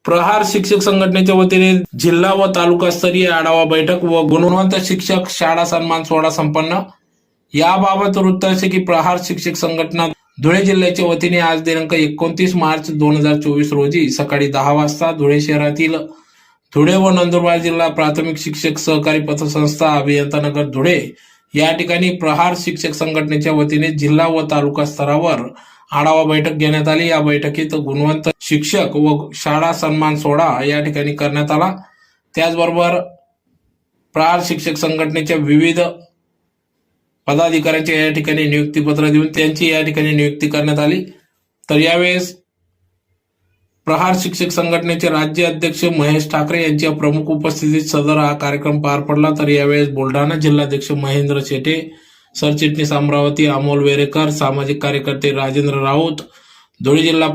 प्रहार शिक्षक संघटनेच्या वतीने जिल्हा व तालुकास्तरीय आढावा बैठक व गुणवंत शिक्षक शाळा सन्मान सोहळा संपन्न। याबाबत वृत्त असे की प्रहार शिक्षक संघटना धुळे जिल्ह्याच्या वतीने आज दिनांक 29 मार्च 2024 रोजी सकाळी 10 वाजता धुळे शहरातील धुळे व नंदुरबार जिल्हा प्राथमिक शिक्षक सहकारी पतसंस्था अभियंतानगर धुळे या ठिकाणी प्रहार शिक्षक संघटनेच्या वतीने जिल्हा व तालुका स्तरावर आढावा बैठक घेण्यात आली। या बैठकीत गुणवंत शिक्षक व शाळा सन्मान सोहळा या ठिकाणी करण्यात आला। त्याचबरोबर प्रहार शिक्षक संघटनेच्या विविध पदाधिकाऱ्यांच्या या ठिकाणी नियुक्तीपत्र देऊन त्यांची या ठिकाणी नियुक्ती करण्यात आली। तर यावेळेस प्रहार शिक्षक संघटनेचे राज्य अध्यक्ष महेश ठाकरे यांच्या प्रमुख उपस्थितीत सदर हा कार्यक्रम पार पडला। तर यावेळेस बुलढाणा जिल्हाध्यक्ष महेंद्र शेटे, सरचिटणीस अमरावती अमोल वेरेकर, सामाजिक कार्यकर्ते राजेंद्र राऊत, धुळे जिल्हा